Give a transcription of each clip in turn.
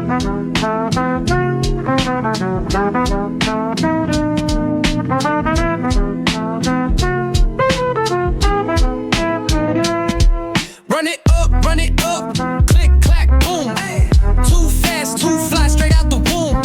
Run it up, click, clack, boom. Too fast, too fly, straight out the womb.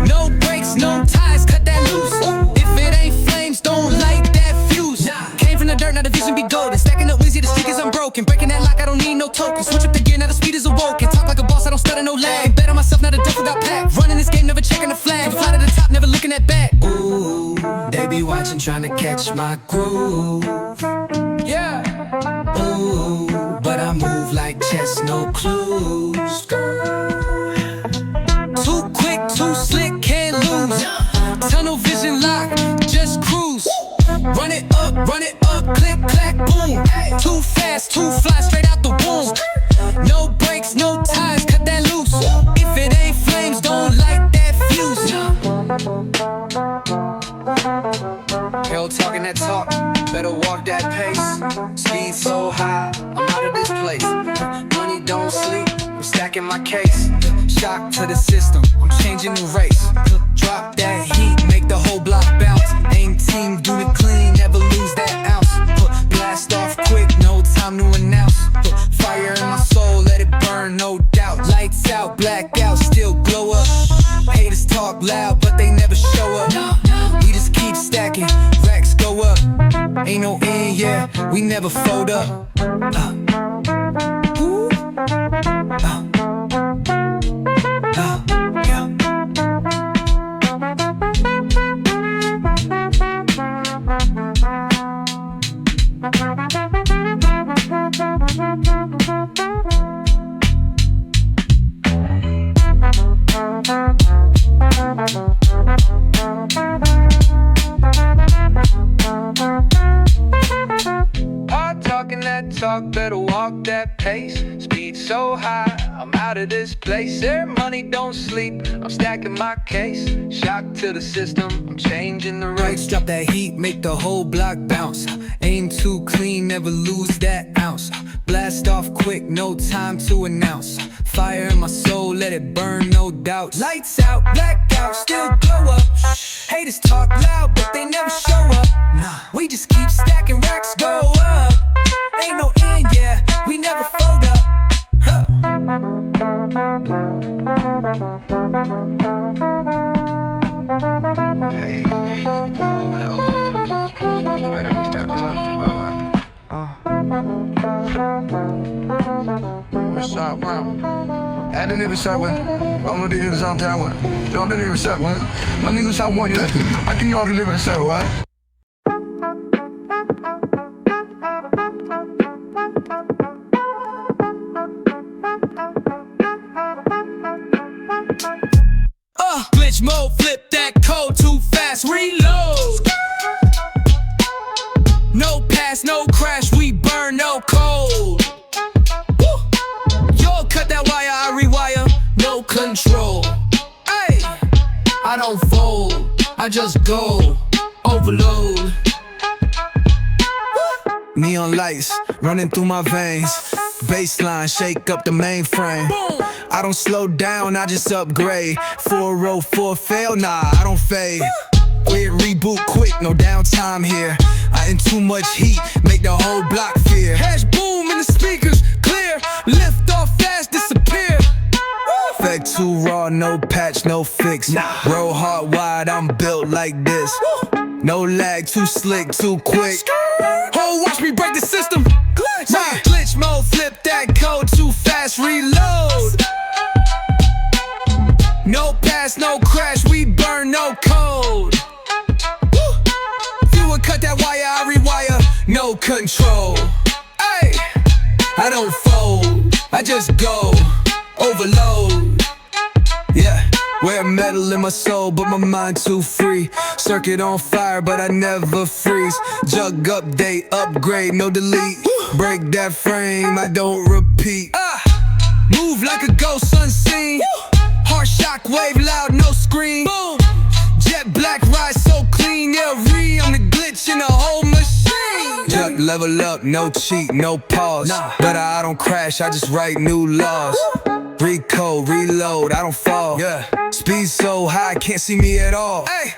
No brakes, no ties, cut that loose. If it ain't flames, don't light that fuse. Came from the dirt, now the vision be golden. Stacking up Wizzy, the streak is unbroken. Breaking that lock, I don't need no token. Switch up the gear, now the speed is awoken. Talk like a boss, I don't stutter, no lag. Bet on myself, now the duffel got packed. Running this game, never checking the flag. Fly to the top, never looking at back. Ooh, they be watching, trying to catch my groove. Yeah. Ooh, but I move like chess, no clues. Too quick, too slick, can't lose. Tunnel vision lock, just cruise. Run it up, click, clack, boom. Too fast, too fly, straight out the womb. No brakes, no ties, cut that loose. If it ain't flames, don't light that fuse. Hell talking that talk, better walk that pace. Speed so high, I'm out of this place. Money don't sleep, I'm stacking my case. Shock to the system, I'm changing the race. Drop that heat, make the whole block bounce. Aim team, do it clean, never lose that ounce. Blast off quick, no time to announce. Fire in my soul, let it burn, no doubt. Lights out, black out, still glow up. Haters talk loud, but they never show up. We just keep stacking, racks go up. Ain't no end, yeah, we never fold up. Hard talking that talk, better walk that pace. Speed so high, I'm out of this place. Their money don't sleep, I'm stacking my case. Shock to the system, I'm changing the race. Drop that heat, make the whole block bounce. Aim too clean, never lose that ounce. Blast off quick, no time to announce. Fire in my soul, let it burn, no doubt. Lights out, black out, still glow up. Haters talk loud, but they never show up. Nah, we just keep stacking, racks go up. Ain't no end, yeah, we never fold up. Hey, Shot one. I didn't even shot one. I'm gonna do this on time one. Don't even shot one. My nigga shot one. I think y'all deliver a shot, right? Glitch mode, flip that code too fast, reload. No pass, no crash, we burn, no code. Yo, cut that wire, I rewire, no control. Hey, I don't fold, I just go, overload. Neon lights running through my veins. Baseline, shake up the mainframe. I don't slow down, I just upgrade. 404 fail, nah, I don't fade. Weird reboot quick, no downtime here. I in too much heat, make the whole block fear. Hash boom in the speakers, clear. Lift off fast, disappear. Effect too raw, no patch, no fix. Roll hard wide, I'm built like this. No lag, too slick, too quick. Oh, watch me break the system. Glitch, glitch mode, flip that code too fast, reload. No pass, no crash, we burn, no code. If you would cut that wire, I rewire, no control. Hey, I don't fold, I just go, overload. Yeah. Wear metal in my soul, but my mind too free. Circuit on fire, but I never freeze. Jug update, upgrade, no delete. Break that frame, I don't repeat. Move like a ghost unseen. Harsh shock wave, loud, no scream. Boom. Jet black ride so clean, yeah, I'm the glitch in the whole machine. Jug level up, no cheat, no pause. But I don't crash, I just write new laws. Recode, reload, I don't fall. Yeah. Speed so high, can't see me at all. Hey.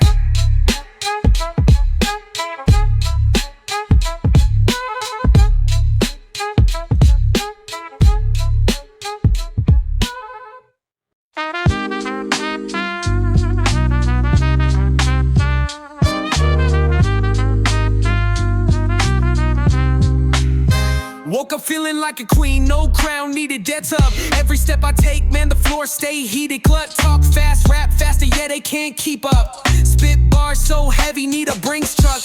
Woke up feeling like a queen, no crown needed, dead up. Every step I take, man, the floor stay heated. Glut, talk fast, rap faster, yeah, they can't keep up. Spit bars so heavy, need a Brinks truck.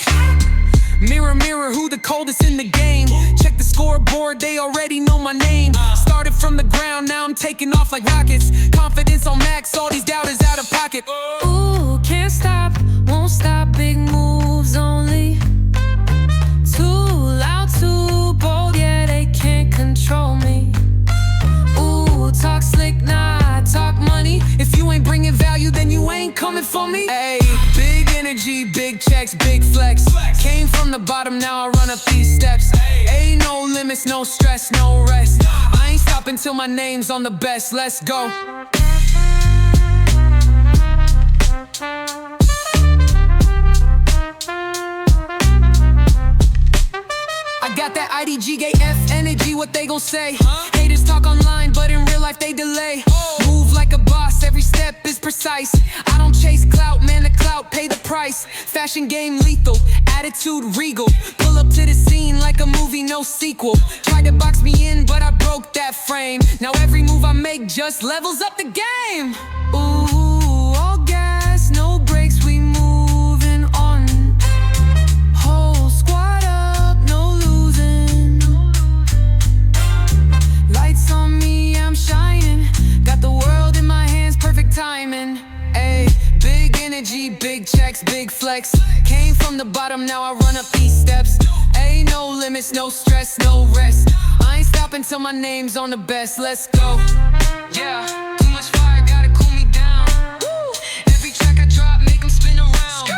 Mirror, mirror, who the coldest in the game? Check the scoreboard, they already know my name. Started from the ground, now I'm taking off like rockets. Confidence on max, all these doubters out of pocket. Ooh, can't stop, won't stop, big moves only. Too loud, too bold, yeah, they can't control me. Ooh, talk slick, nah, talk money. If you ain't bringing value, then you ain't coming for me. Ayy, big energy, big checks, big flex. Came from the bottom, now I run up these steps. Ain't no limits, no stress, no rest. I ain't stopping till my name's on the best, let's go. I got that IDG gate F energy, what they gon' say? Haters talk online, but in real life they delay. Move like a boss, every step is precise. I don't chase clout, man, the clout pay the price. Fashion game lethal, attitude regal. Pull up to the scene like a movie, no sequel. Tried to box me in, but I broke that frame. Now every move I make just levels up the game. Ooh, all gas, no brakes, we moving on. Whole squad up, no losing. Lights on me, I'm shining. Got the world in my hands, perfect timing. Ayy, big energy, big checks, big flex. Came from the bottom, now I run up these steps. Ain't no limits, no stress, no rest. I ain't stopping till my name's on the best, let's go. Yeah, too much fire, gotta cool me down. Woo. Every track I drop, make them spin around.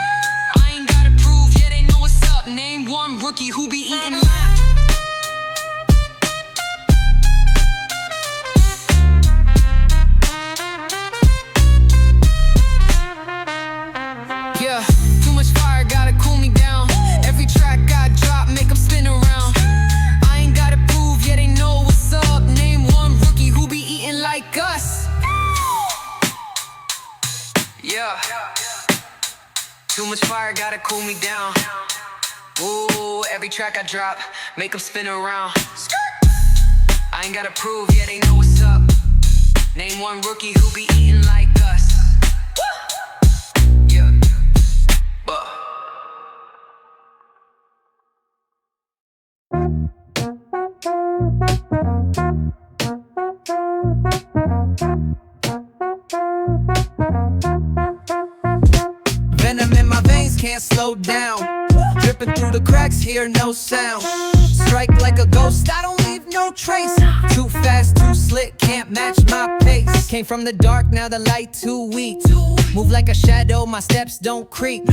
I ain't gotta prove, yeah, they know what's up. Name one rookie who be eating loud. Yeah, too much fire, gotta cool me down. Every track I drop, make them spin around. I ain't gotta prove, yeah, they know what's up. Name one rookie who be eating like us. Yeah, too much fire, gotta cool me down. Ooh, every track I drop, make them spin around. I ain't gotta prove, yeah, they know what's up. Name one rookie who be eating like us. Yeah, Venom in my veins, can't slow down. Dripping through the cracks, hear no sound. Strike like a ghost, I don't leave no trace. Too fast, too slick, can't match my pace. Came from the dark, now the light too weak. Move like a shadow, my steps don't creep.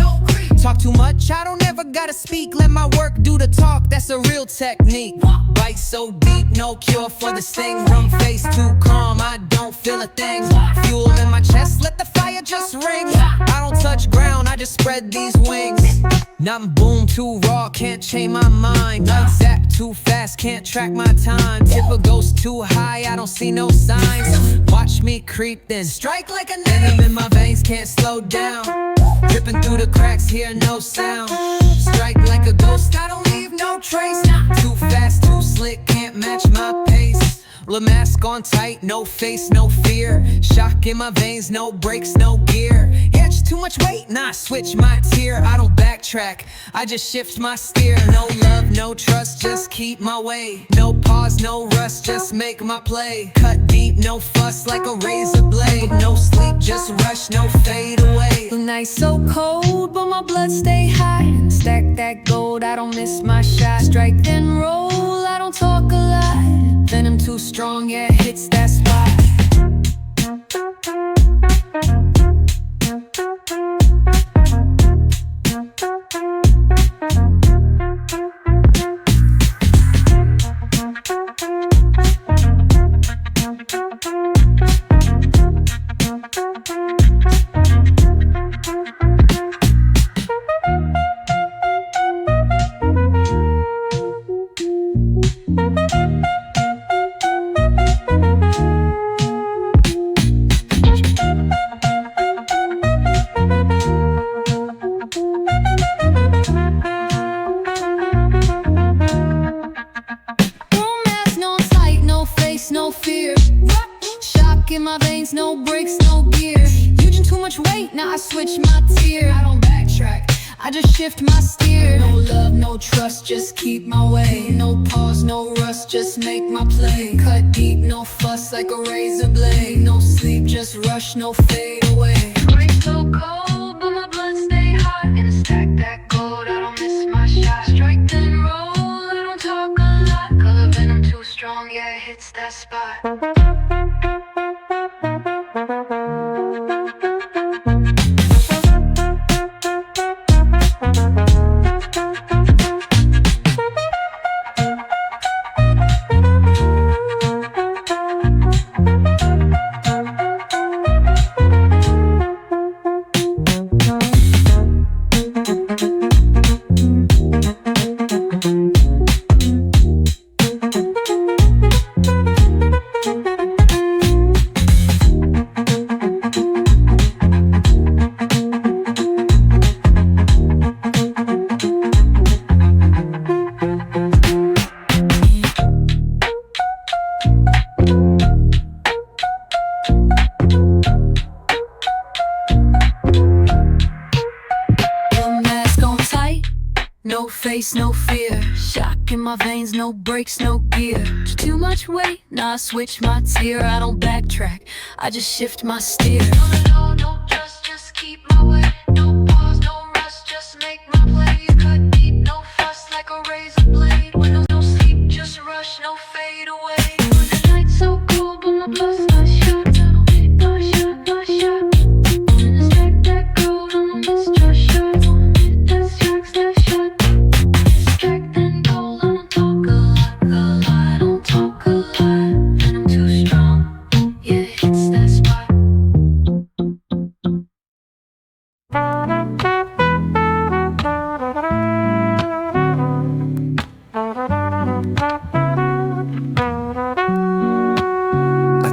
Talk too much, I don't ever gotta speak. Let my work do the talk, that's a real technique. Bite so deep, no cure for the sting. Rum face too calm, I don't feel a thing. Fuel in my chest, let the fire just ring. I don't touch ground, I just spread these wings. Nothing boom, too raw, can't change my mind. Light zap too fast, can't track my time. Tipper goes too high, I don't see no signs. Watch me creep, then strike like a venom in my veins, can't slow down. Dripping through the cracks, hear no sound. Strike like a ghost, I don't leave no trace. Too fast, too slick, can't match my pace. La mask on tight, no face, no fear. Shock in my veins, no brakes, no gear. Yeah, just too much weight, nah, switch my tier. I don't backtrack, I just shift my steer. No love, no trust, just keep my way. No pause, no rush, just make my play. Cut deep, no fuss, like a razor blade. No sleep, just rush, no fade away. The night's so cold, but my blood stay high. Stack that gold, I don't miss my shot. Strike then roll, I don't talk a lot. Venom too strong, yeah, hits that spot. no brakes, no gear. Huge and too much weight, now I switch my tier. I don't backtrack, I just shift my steer. No love, no trust, just keep my way. No pause, no rust, just make my play. Cut deep, no fuss like a razor blade. No sleep, just rush, no fade away. Rain so cold, but my blood stay hot. In a stack that gold, I don't miss my shot. Strike then roll, I don't talk a lot. Color venom too strong, yeah, it hits that spot. No face, no fear. Shock in my veins, no brakes, no gear. Too much weight, now I switch my tier. I don't backtrack, I just shift my steer. No trust, just keep my way. No pause, no rust, just make my play. Cut deep, no fuss like a razor blade. When there's no sleep, just rush, no fade away. When the night's so cold, but my blood's not shot. No shot, no shot. When the stack that gold, I don't miss your shot. That shot's that shot.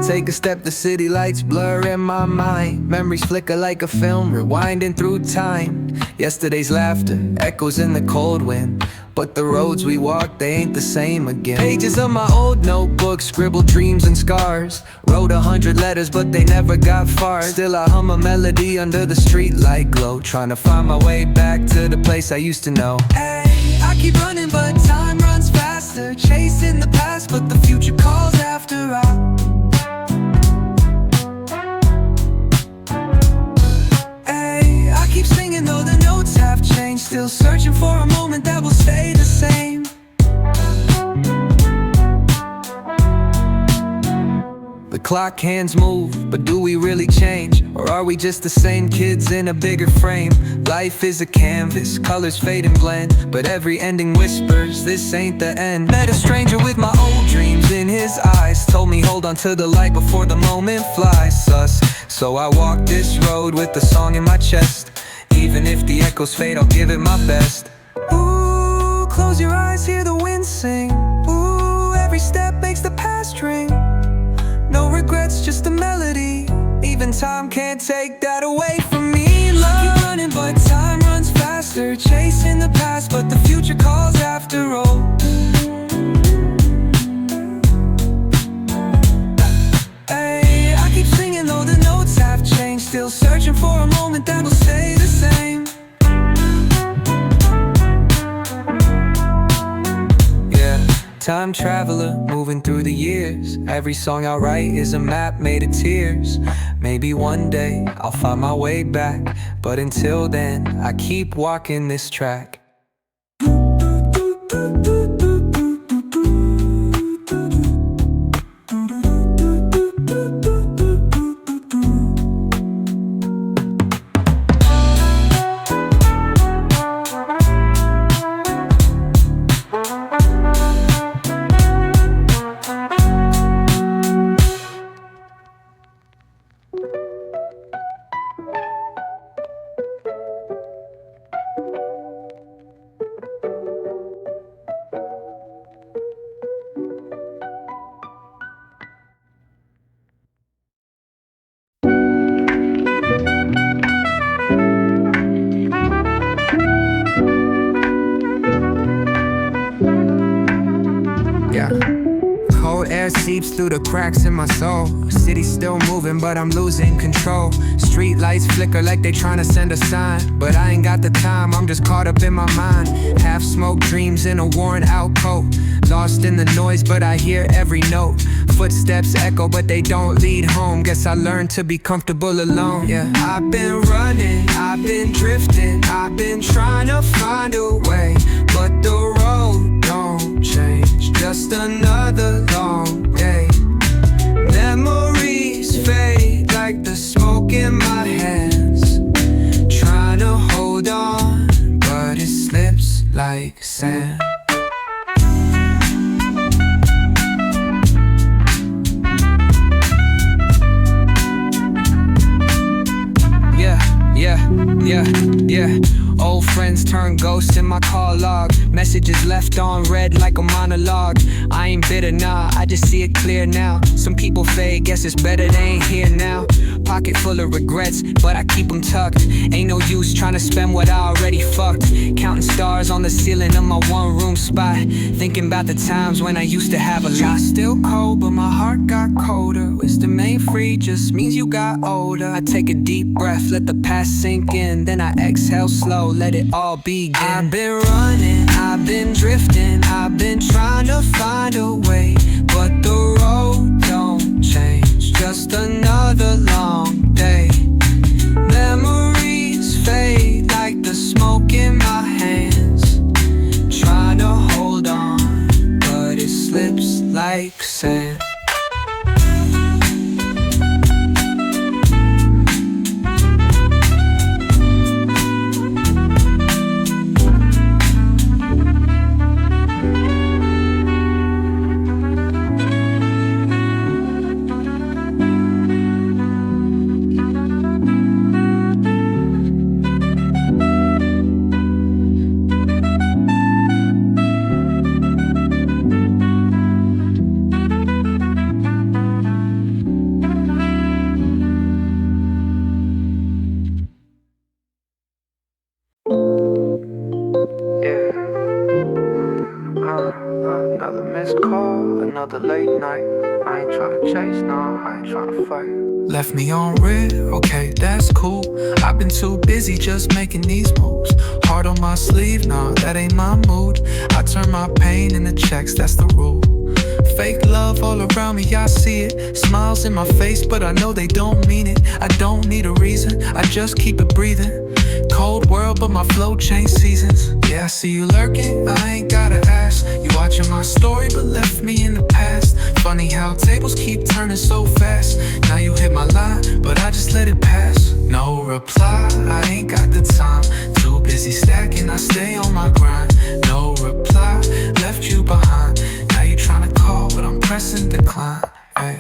Take a step, the city lights blur in my mind. Memories flicker like a film, rewinding through time. Yesterday's laughter echoes in the cold wind, but the roads we walk, they ain't the same again. Pages of my old notebook, scribbled dreams and scars. Wrote 100 letters, but they never got far. Still I hum a melody under the streetlight glow, trying to find my way back to the place I used to know. Hey, I keep running, but time runs faster. Chasing the past, but the future calls after all. Keep singing though the notes have changed. Still searching for a moment that will stay the same. The clock hands move, but do we really change? Or are we just the same kids in a bigger frame? Life is a canvas, colors fade and blend, but every ending whispers, this ain't the end. Met a stranger with my old dreams in his eyes. Told me hold on to the light before the moment flies us. So I walk this road with the song in my chest. Even if the echoes fade, I'll give it my best. Ooh, close your eyes, hear the wind sing. Ooh, every step makes the past ring. No regrets, just a melody. Even time can't take that away from me. Love, keep running, but time runs faster. Chasing the past, but the future calls after all. Hey, I keep singing though the notes have changed. Still searching for a moment that will stay the same. Time traveler, moving through the years. Every song I write is a map made of tears. Maybe one day I'll find my way back, but until then, I keep walking this track. seeps through the cracks in my soul. City's still moving, but I'm losing control. Street lights flicker like they tryna send a sign, but I ain't got the time, I'm just caught up in my mind. Half-smoked dreams in a worn out coat. Lost in the noise, but I hear every note. Footsteps echo, but they don't lead home. Guess I learned to be comfortable alone. Yeah, I've been running, I've been drifting, I've been trying to find a way, but the road don't change. Just another long day. Memories fade like the smoke in my hands. Trying to hold on, but it slips like sand. Yeah. Old friends turn ghosts in my call log. Messages left on read like a monologue. I ain't bitter, nah, I just see it clear now. Some people fade, guess it's better they ain't here now. Pocket full of regrets, but I keep them tucked. Ain't no use trying to spend what I already fucked. Counting stars on the ceiling of my one-room spot. Thinking about the times when I used to have a lot. Still cold, but my heart got colder. Wisdom ain't free, just means you got older. I take a deep breath, let the past sink in. Then I exhale slow, let it all begin. I've been running, I've been drifting, I've been trying to find a way, but the road don't change. Just another long day. Memories fade like the smoke in my hands. Trying to hold on, but it slips like sand. Another missed call, another late night. I ain't tryna chase, no, I ain't tryna fight. Left me on red, okay, that's cool. I've been too busy just making these moves. Heart on my sleeve, nah, that ain't my mood. I turn my pain into checks, that's the rule. Fake love all around me, I see it. Smiles in my face, but I know they don't mean it. I don't need a reason, I just keep it breathing. Cold world, but my flow changed seasons. Yeah, I see you lurking, I ain't gotta ask. You watching my story, but left me in the past. Funny how tables keep turning so fast. Now you hit my line, but I just let it pass. No reply, I ain't got the time. Too busy stacking, I stay on my grind. No reply, left you behind. Now you tryna call, but I'm pressing decline. Ay.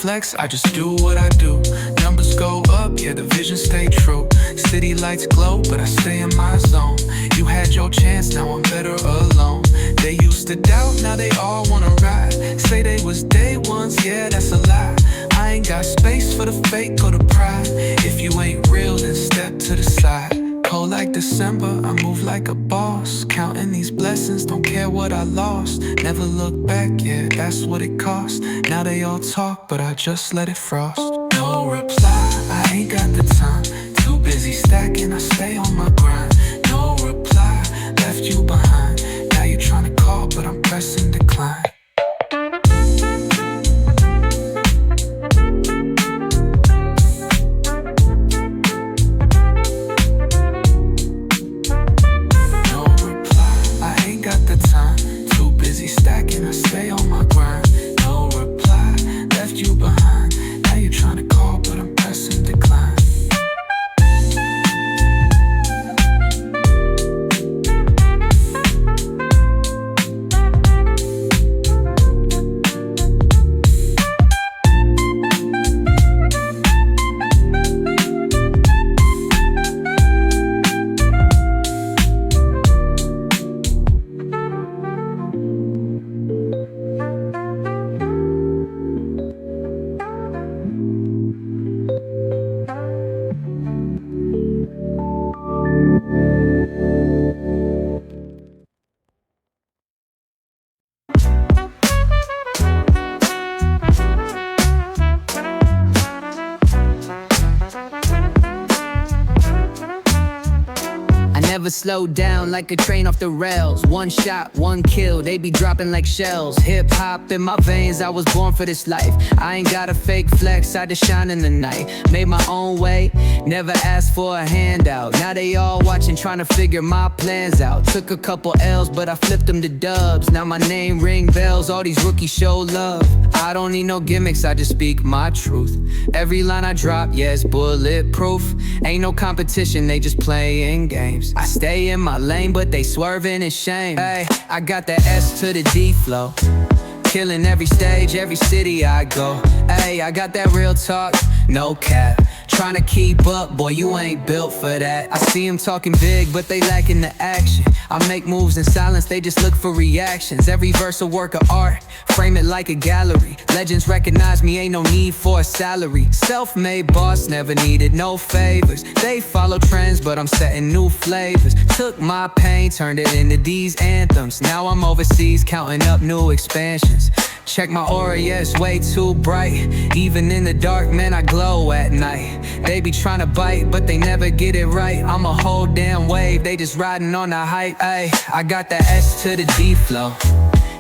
Flex, I just do what I do. Numbers go up, yeah, the vision stay true. City lights glow, but I stay in my zone. You had your chance, now I'm better alone. They used to doubt, now they all wanna ride. Say they was day ones, yeah, that's a lie. I ain't got space for the fake or the pride. If you ain't real, then step to the side. Cold like December, I move like a boss. Counting these blessings, don't care what I lost. Never look back, yeah, that's what it cost. Now they all talk, but I just let it frost. No reply, I ain't got the time. Too busy stacking, I stay on my grind. No reply, left you behind. Now you tryna call, but I'm pressing decline. Stacking, I stay on my grind. No reply, left you behind. Now you're trying to call, but I'm pressing decline. never slow down like a train off the rails. One shot, one kill, they be dropping like shells. Hip hop in my veins, I was born for this life. I ain't got a fake flex, I just shine in the night. Made my own way, never asked for a handout. Now they all watching, trying to figure my plans out. Took a couple L's, but I flipped them to dubs. Now my name ring bells, all these rookies show love. I don't need no gimmicks, I just speak my truth. Every line I drop, yeah, it's bulletproof. Ain't no competition, they just playing games. I stay in my lane, but they swerving in shame. Hey, I got that S to the D flow. Killing every stage, every city I go. Hey, I got that real talk, no cap. Trying to keep up, boy, you ain't built for that. I see them talking big, but they lacking the action. I make moves in silence, they just look for reactions. Every verse a work of art, frame it like a gallery. Legends recognize me, ain't no need for a salary. Self-made boss, never needed no favors. They follow trends, but I'm setting new flavors. Took my pain, turned it into these anthems. Now I'm overseas, counting up new expansions. Check my aura, yeah, it's way too bright. Even in the dark, man, I glow at night. They be trying to bite, but they never get it right. I'm a whole damn wave, they just riding on the hype. Ay, I got that S to the D flow.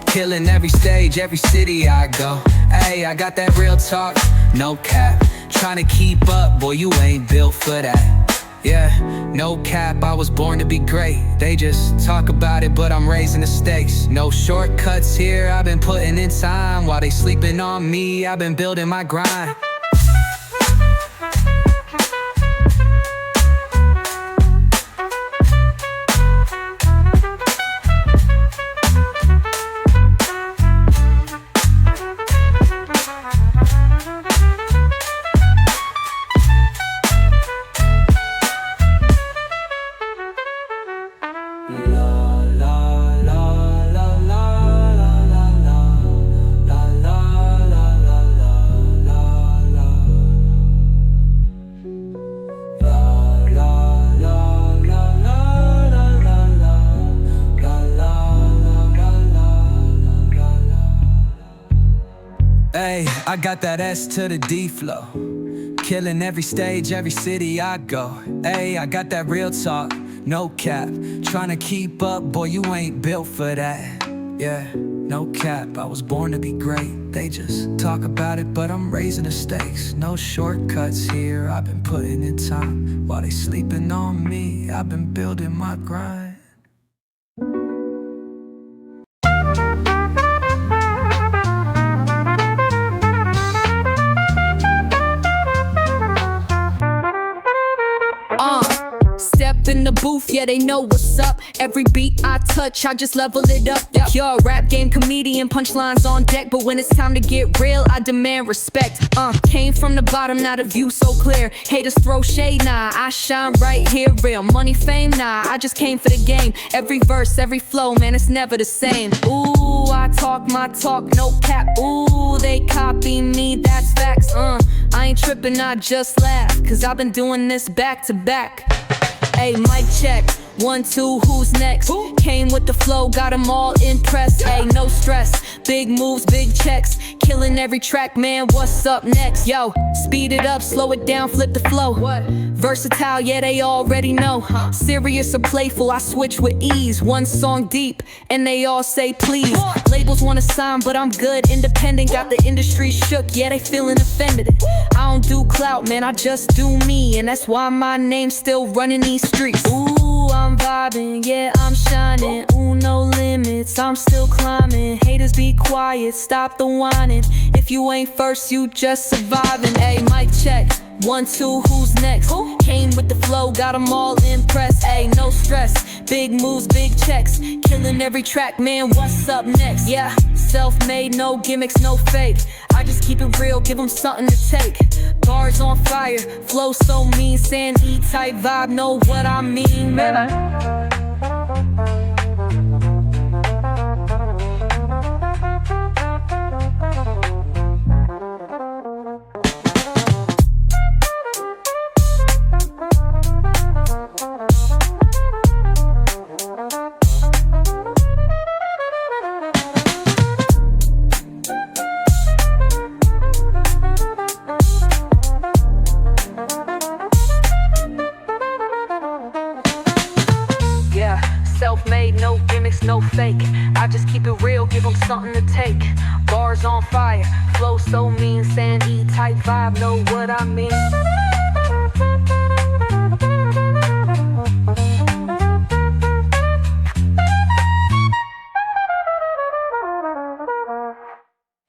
Killing every stage, every city I go. Ay, I got that real talk, no cap. Trying to keep up, boy, you ain't built for that. Yeah, no cap, I was born to be great. They just talk about it, but I'm raising the stakes. No shortcuts here, I've been putting in time. While they sleeping on me, I've been building my grind. Hey, I got that S to the D flow. Killing every stage, every city I go. Hey, I got that real talk, no cap. Trying to keep up, boy, you ain't built for that. Yeah, no cap, I was born to be great. They just talk about it, but I'm raising the stakes. No shortcuts here, I've been putting in time. While they sleeping on me, I've been building my grind. Step in the booth, yeah, they know what's up. Every beat I touch, I just level it up. Yo, rap game comedian, punchlines on deck. But when it's time to get real, I demand respect. Came from the bottom, now the view so clear. Haters throw shade, nah, I shine right here. Real money, fame, nah, I just came for the game. Every verse, every flow, man, it's never the same. Ooh, I talk my talk, no cap. Ooh, they copy me, that's facts. I ain't tripping, I just laugh, cause I've been doing this back to back. Hey, mic check, 1, 2, who's next? Came with the flow, got them all impressed. Hey, no stress, big moves, big checks. Killing every track, man, what's up next? Yo, speed it up, slow it down, flip the flow. Versatile, yeah, they already know. Serious or playful, I switch with ease. One song deep, and they all say please. Labels wanna sign, but I'm good, independent. Got the industry shook, yeah, they feeling offended. I don't do clout, man, I just do me. And that's why my name's still running these streets. Ooh, I'm vibing, yeah, I'm shining. Ooh, no limits, I'm still climbing. Haters be quiet, stop the whining. If you ain't first, you just surviving. Hey, mic check, 1, 2, who's next? Came with the flow, got them all impressed. Ayy, no stress, big moves, big checks. Killing every track, man, what's up next? Yeah, self-made, no gimmicks, no fake. I just keep it real, give them something to take. Bars on fire, flow so mean. Sand E-type vibe, know what I mean, man. organics, no fake. I just keep it real, give them something to take. Bars on fire, flow so mean, sandy type vibe, know what I mean.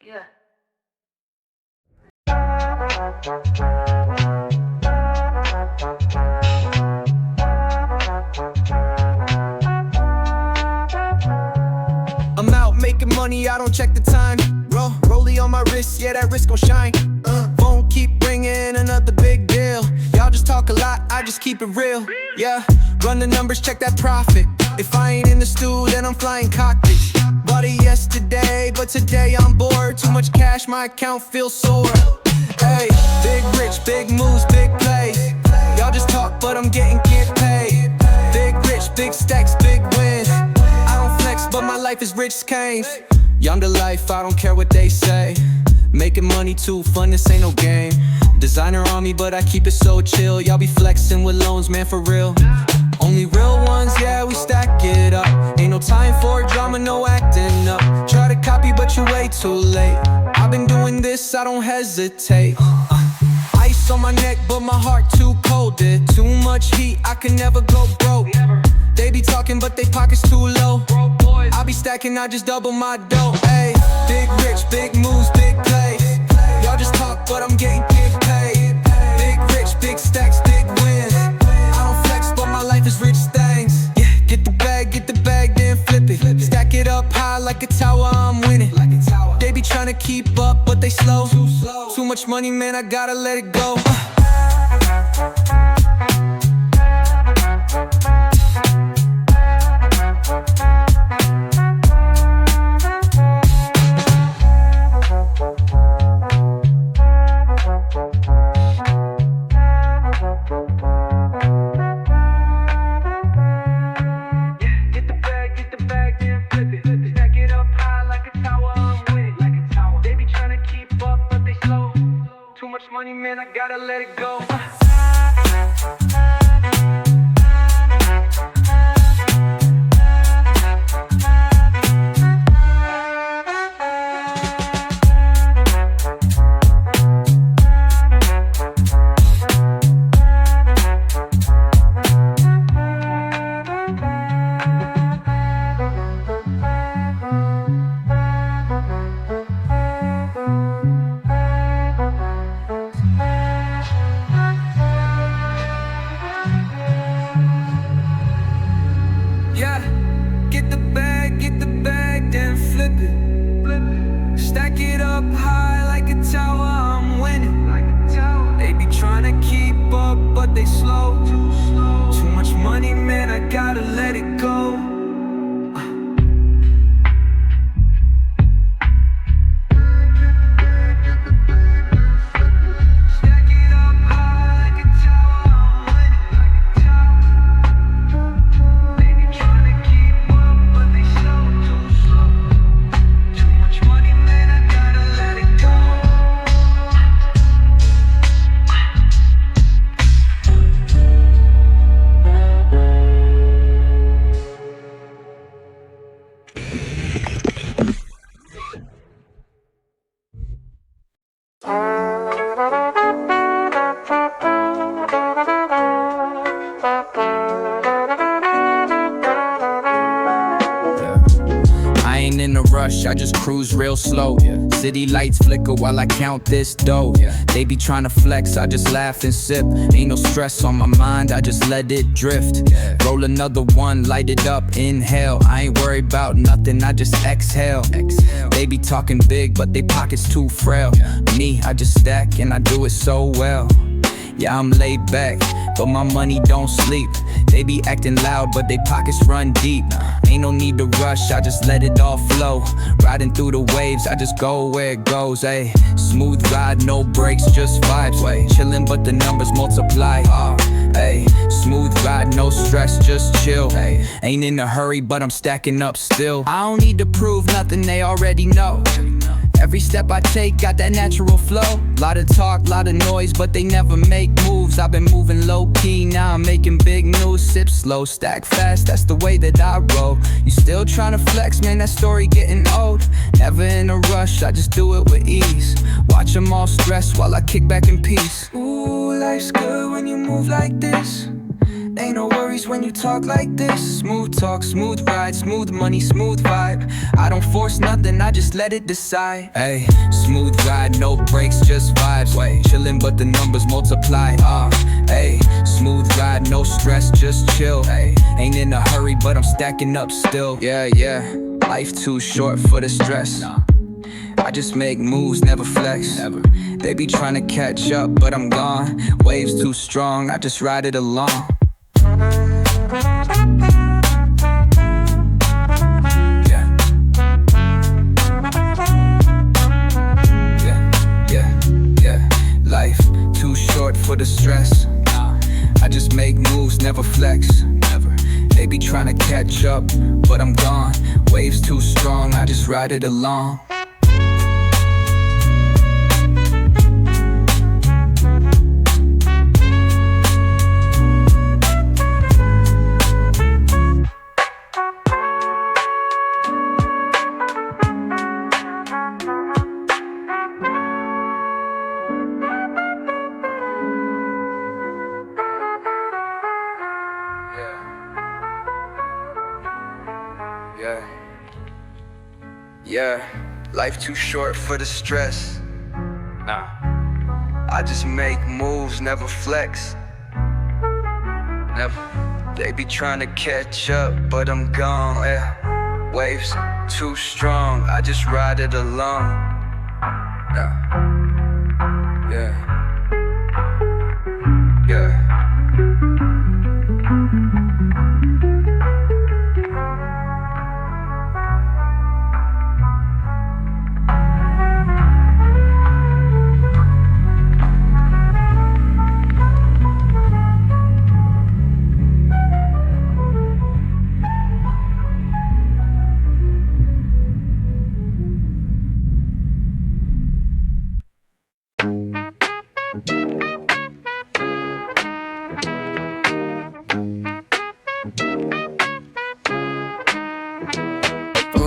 Yeah. I'm out making money, I don't check the time. Rollie on my wrist, yeah, that wrist gon' shine. Phone keep ringing, another big deal. Y'all just talk a lot, I just keep it real. Yeah, run the numbers, check that profit. If I ain't in the stew, then I'm flying cockpits. Bought it yesterday, but today I'm bored. Too much cash, my account feels sore. Hey, big rich, big moves, big plays. Y'all just talk, but I'm get paid. Big rich, big stacks, big wins. I don't flex, but my life is rich as Kane's. Yonder life, I don't care what they say. Making money too fun, this ain't no game. Designer on me, but I keep it so chill. Y'all be flexing with loans, man, for real. Only real ones, yeah, we stack it up. Ain't no time for drama, no acting up. Try to copy, but you way too late. I've been doing this, I don't hesitate. Ice on my neck, but my heart too cold. Did too much heat, I can never go broke. They be talking, but they pockets too low. I be stacking, I just double my dough. Ayy, big rich, big moves, big plays. Y'all just talk, but I'm getting paid. Big rich, big stacks, big wins. I don't flex, but my life is rich as things. Yeah, get the bag, then flip it. Stack it up high like a tower, I'm winning. They be trying to keep up, but they slow. Too much money, man, I gotta let it go. Money, man, I gotta let it go. Stack it up high like a tower, I'm winning. They be trying to keep up, but they slow. Too much money, man, I gotta let it go. I just cruise real slow. City lights flicker while I count this dough. They be trying to flex, I just laugh and sip. Ain't no stress on my mind, I just let it drift. Roll another one, light it up, inhale. I ain't worried about nothing, I just exhale. They be talking big, but they pockets too frail. Me, I just stack and I do it so well. Yeah, I'm laid back, but my money don't sleep. They be acting loud, but they pockets run deep. Ain't no need to rush, I just let it all flow. Riding through the waves, I just go where it goes, ayy. Smooth ride, no brakes, just vibes, way. Chillin', but the numbers multiply, ayy. Smooth ride, no stress, just chill, ayy. Ain't in a hurry, but I'm stacking up still. I don't need to prove nothing, they already know. Every step I take got that natural flow. Lot of talk, lot of noise, but they never make moves. I've been moving low-key, now I'm making big news. Sip slow, stack fast, that's the way that I roll. You still tryna flex, man, that story getting old. Never in a rush, I just do it with ease. Watch them all stress while I kick back in peace. Ooh, life's good when you move like this. Ain't no worries when you talk like this. Smooth talk, smooth ride, smooth money, smooth vibe. I don't force nothing, I just let it decide. Hey, smooth ride, no breaks, just vibes. Wait, chillin' but the numbers multiply. Hey, smooth ride, no stress, just chill. Hey, ain't in a hurry, but I'm stacking up still. Yeah, life too short for the stress. I just make moves, never flex. They be tryna catch up, but I'm gone. Waves too strong, I just ride it along. Life too short for the stress. I just make moves, never flex. They be tryna catch up, but I'm gone. Waves too strong, I just ride it along. Yeah, life too short for the stress. I just make moves, never flex. They be trying to catch up, but I'm gone. Yeah, waves too strong, I just ride it along. Yeah.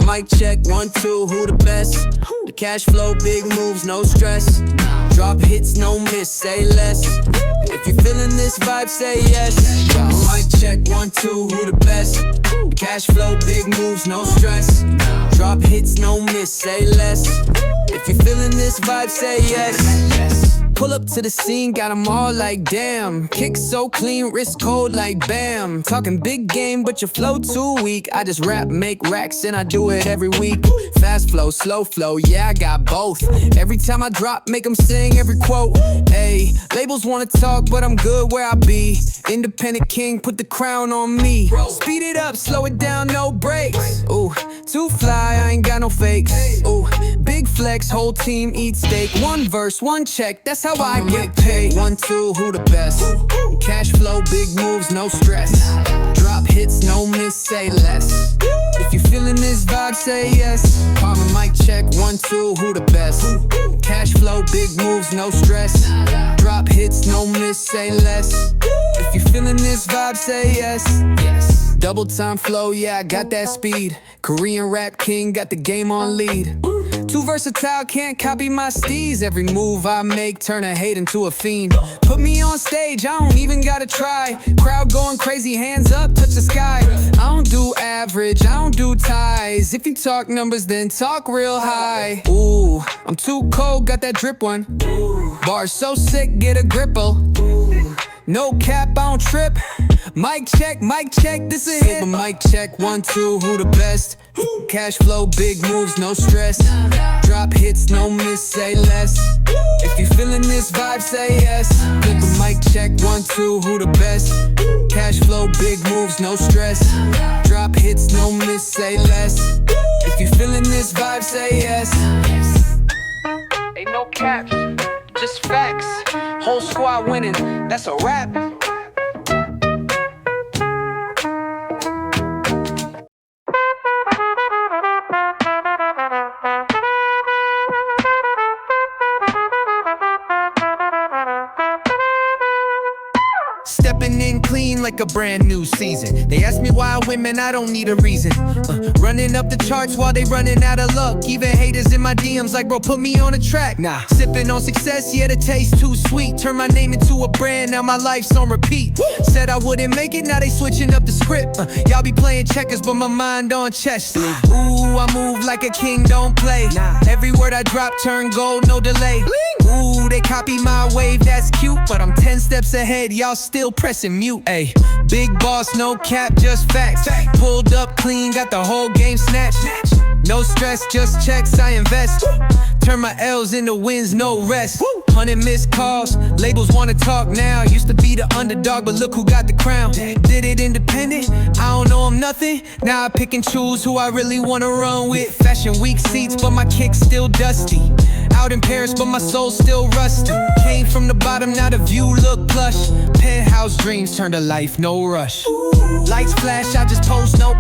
Mic check, 1, 2, who the best? The cash flow, big moves, no stress. Drop hits, no miss, say less. If you feeling this vibe, say yes. Mic check, 1, 2, who the best? The cash flow, big moves, no stress. Drop hits, no miss, say less. If you feeling this vibe, say yes. Pull up to the scene, got them all like damn. Kick so clean, wrist cold like bam. Talking big game, but your flow too weak. I just rap, make racks, and I do it every week. Fast flow, slow flow, yeah, I got both. Every time I drop, make them sing every quote. Ayy, labels wanna talk, but I'm good where I be. Independent king, put the crown on me. Speed it up, slow it down, no breaks. Ooh, too fly, I ain't got no fakes. Ooh, big flex, whole team eat steak. One verse, one check, that's how I get paid. 1, 2, who the best? Cash flow, big moves, no stress. Drop hits, no miss, say less. If you feeling this vibe, say yes. Karma mic check, 1, 2, who the best? Cash flow, big moves, no stress. Drop hits, no miss, say less. If you feeling this vibe, say yes. Double time flow, yeah, I got that speed. Korean rap king, got the game on lead. Too versatile, can't copy my steez. Every move I make, turn a hate into a fiend. Put me on stage, I don't even gotta try. Crowd going crazy, hands up, touch the sky. I don't do average, I don't do ties. If you talk numbers, then talk real high. Ooh, I'm too cold, got that drip one. Bars so sick, get a gripple. No cap, I don't trip. Mic check, this a hit. Mic check, 1, 2, who the best? Cash flow, big moves, no stress. Drop hits, no miss, say less. If you feeling this vibe, say yes. Flip a mic check, 1, 2, who the best? Cash flow, big moves, no stress. Drop hits, no miss, say less. If you feeling this vibe, say yes. Ain't no caps, just facts. Whole squad winning, that's a rap. like a brand new season. They ask me why I win, man, I don't need a reason. Running up the charts while they running out of luck. Even haters in my DMs like, bro, put me on a track. Nah, sipping on success, yeah, the taste too sweet. Turn my name into a brand, now my life's on repeat. Said I wouldn't make it, now they switching up the script. Y'all be playing checkers, but my mind on chess. Ooh, I move like a king, don't play. Every word I drop turn gold, no delay. Ooh, they copy my wave, that's cute, but I'm 10 steps ahead, y'all still pressing mute. Ayy, big boss, no cap, just facts. Pulled up clean, got the whole game snatched. No stress, just checks, I invest. Turn my L's into wins, no rest. 100 missed calls, labels wanna talk now. Used to be the underdog, but look who got the crown. Did it independent, I don't know I'm nothing. Now I pick and choose who I really wanna run with. Fashion week seats, but my kick's still dusty. Out in Paris, but my soul's still rusty. Came from the bottom, now the view look plush. Penthouse dreams turn to life, no rush. Lights flash, I just post, no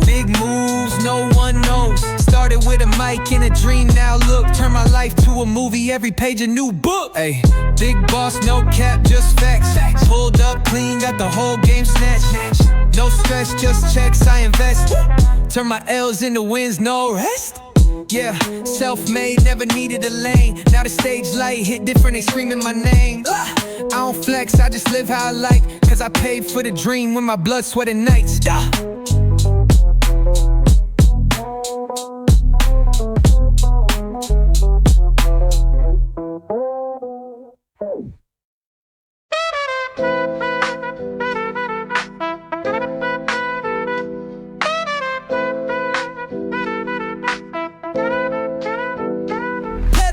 big moves, no one knows. Started with a mic and a dream, now look. Turn my life to a movie, every page a new book. Ay, big boss, no cap, just facts. Pulled up clean, got the whole game snatched. No stress, just checks, I invest. Turn my L's into wins, no rest. Yeah, self-made, never needed a lane. Now the stage light hit different, they screaming my name. I don't flex, I just live how I like. Cause I paid for the dream with my blood, sweat, and nights.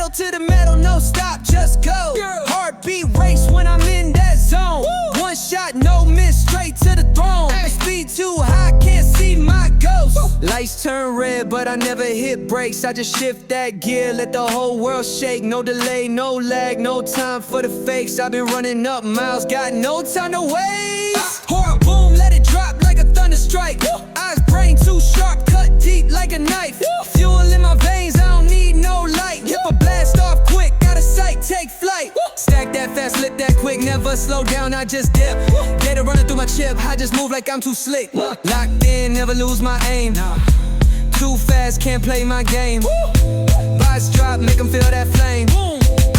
To the metal, no stop, just go. Heartbeat race when I'm in that zone. One shot, no miss, straight to the throne. Speed too high, can't see my ghost. Lights turn red, but I never hit brakes. I just shift that gear, let the whole world shake. No delay, no lag, no time for the fakes. I've been running up miles, got no time to waste. Horror boom, let it drop like a thunder strike. Eyes brain too sharp, cut deep like a knife. Fuel in my veins, I don't need no light. Hip a blast off quick, got a sight, take flight. Stack that fast, flip that quick, never slow down, I just dip. Data running through my chip, I just move like I'm too slick. Locked in, never lose my aim. Too fast, can't play my game. Vibes drop, make them feel that flame.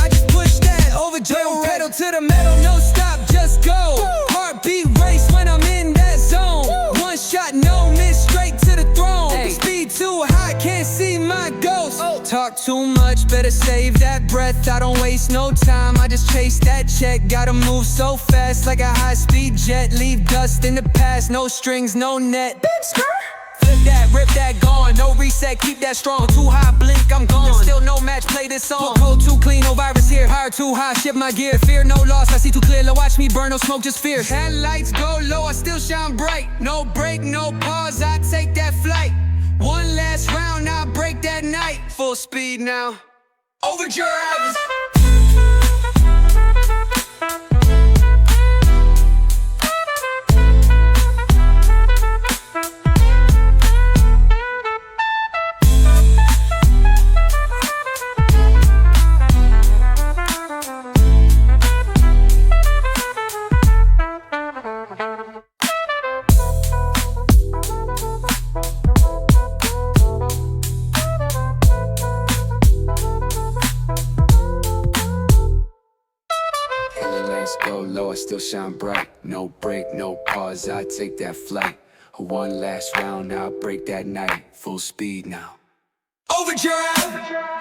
I just push that overdrive, pedal to the metal, no stop, just go. Heartbeat race when I'm in that zone. One shot, no miss, straight to the throne. Speed too high, can't see my ghost. Talk too much, better save that breath. I don't waste no time, I just chase that check. Gotta move so fast like a high-speed jet. Leave dust in the past, no strings, no net. Flip that, rip that, gone. No reset, keep that strong. Too high, blink, I'm gone. Still no match, play this song. Cold too clean, no virus here. Higher too high, shift my gear. Fear no loss, I see too clear. Watch me burn, no smoke, just fear. Headlights go low, I still shine bright. No break, no pause, I take that flight. One last round, I'll break that night. Full speed now. Overdrive. Go low, I still shine bright. No break, no pause, I take that flight. One last round, I'll break that night. Full speed now. Overdrive!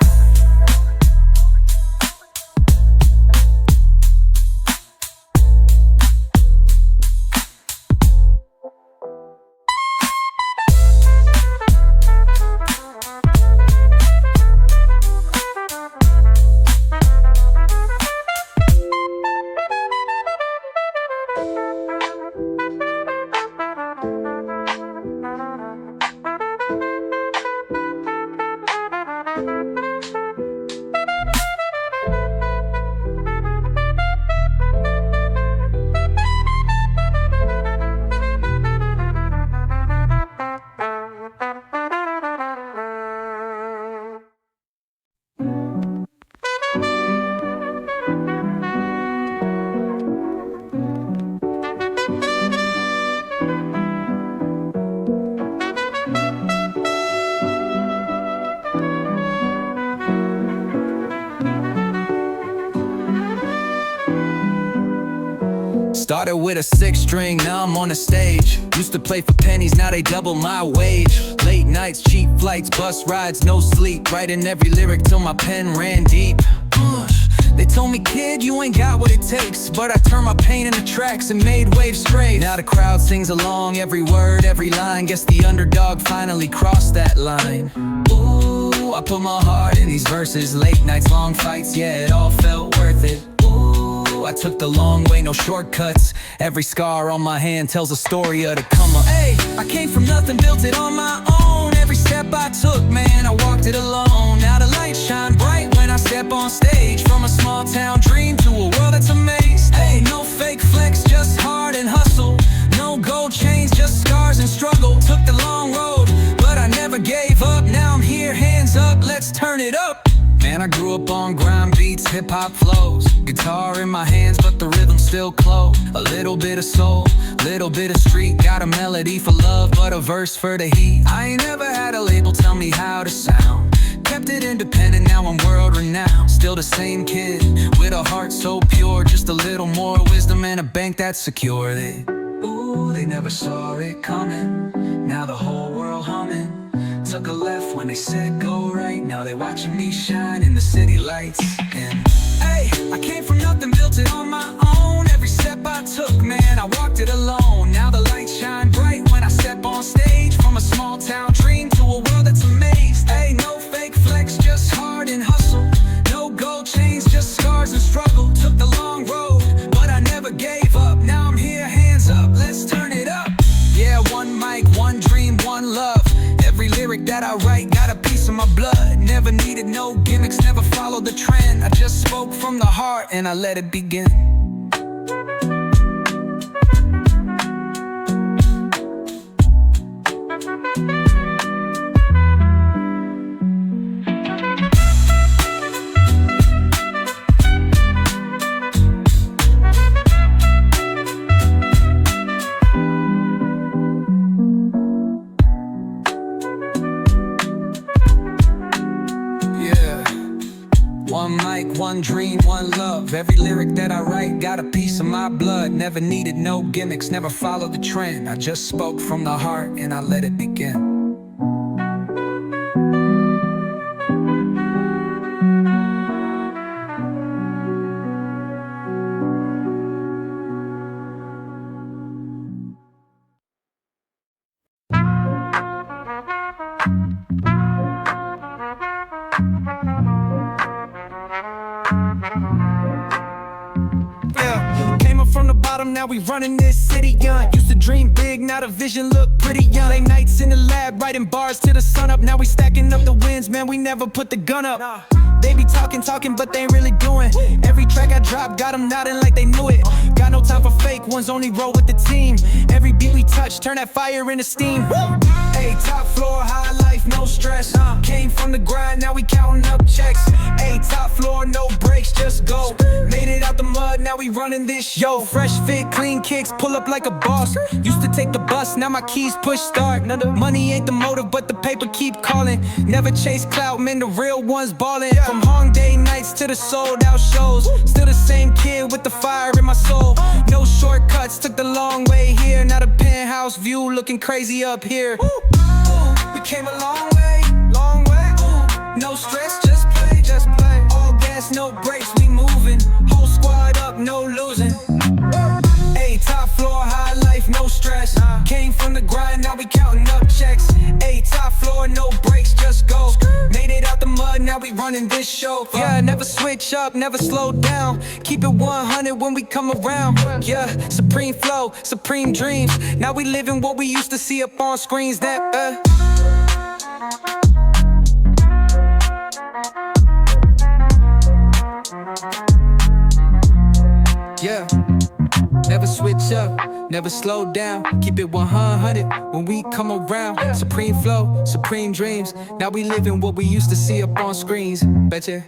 Started with a 6-string, now I'm on the stage. Used to play for pennies, now they double my wage. Late nights, cheap flights, bus rides, no sleep. Writing every lyric till my pen ran deep. They told me, kid, you ain't got what it takes. But I turned my pain into tracks and made waves straight. Now the crowd sings along, every word, every line. Guess the underdog finally crossed that line. Ooh, I put my heart in these verses. Late nights, long fights, yeah, it all felt worth it. Ooh, I took the long way, no shortcuts. Every scar on my hand tells a story of the come up. Hey, I came from nothing, built it on my own. Every step I took, man, I walked it alone. Now the lights shine bright when I step on stage. From a small town dream to a world that's amazed. Hey, no fake flex, just hard and hustle. No gold chains, just scars and struggle. Took the long road, but I never gave up. Now I'm here, hands up, let's turn it up. Man, I grew up on grind beats, hip-hop flows. Guitar in my hands, but the rhythm still close. A little bit of soul, little bit of street. Got a melody for love, but a verse for the heat. I ain't never had a label tell me how to sound. Kept it independent, now I'm world renowned. Still the same kid, with a heart so pure. Just a little more wisdom and a bank that's secure. They never saw it coming. Now the whole world humming. Took a left when they said go right. Now they watching me shine in the city lights. And hey, I came from nothing, built it on my own. Every step I took, man, I walked it alone. Now the lights shine bright when I step on stage. From a small town dream to a world that's amazed. Hey, no fake flex, just hard and hustle. No gold chains, just scars and struggle. Took the long road, but I never gave up. Now I'm here, hands up, let's turn it up. Yeah, one mic, one dream, one love. Every lyric that I write got a piece of my blood. Never needed no gimmicks, never followed the trend. I just spoke from the heart and I let it begin. One mic, one dream, one love. Every lyric that I write got a piece of my blood. Never needed no gimmicks, never followed the trend. I just spoke from the heart and I let it begin. Came up from the bottom, now we running this city young. Used to dream big, now the vision look pretty young. Late nights in the lab, writing bars till the sun up. Now we stacking up the wins, man, we never put the gun up. They be talking, but they ain't really doing. Every track I drop, got them nodding like they knew it. Got no time for fake ones, only roll with the team. Every beat we touch, turn that fire into steam. Hey, top floor, high life, no stress. Came from the grind, now we counting up checks. Hey, top floor, no breaks, just go. Made it out the mud, now we running this show. Fresh fit, clean kicks, pull up like a boss. Used to take the bus, now my keys push start. Money ain't the motive, but the paper keep calling. Never chase clout, man, the real ones ballin'. From long day nights to the sold out shows. Still the same kid with the fire in my soul. No shortcuts, took the long way here. Now the penthouse view looking crazy up here. We came a long way, long way. No stress, just play, just play. All gas, no brakes, we moving. Whole squad up, no losing. Hey, top floor, high life, no stress. Came from the grind, now we counting up checks. Hey, top floor, no brakes, just go. Made it out the mud, now we running this show. Yeah, never switch up, never slow down. Keep it 100 when we come around. Yeah, supreme flow, supreme dreams. Now we living what we used to see up on screens. Yeah, never switch up, never slow down. Keep it 100 when we come around. Supreme flow, supreme dreams. Now we living what we used to see up on screens. Betcha.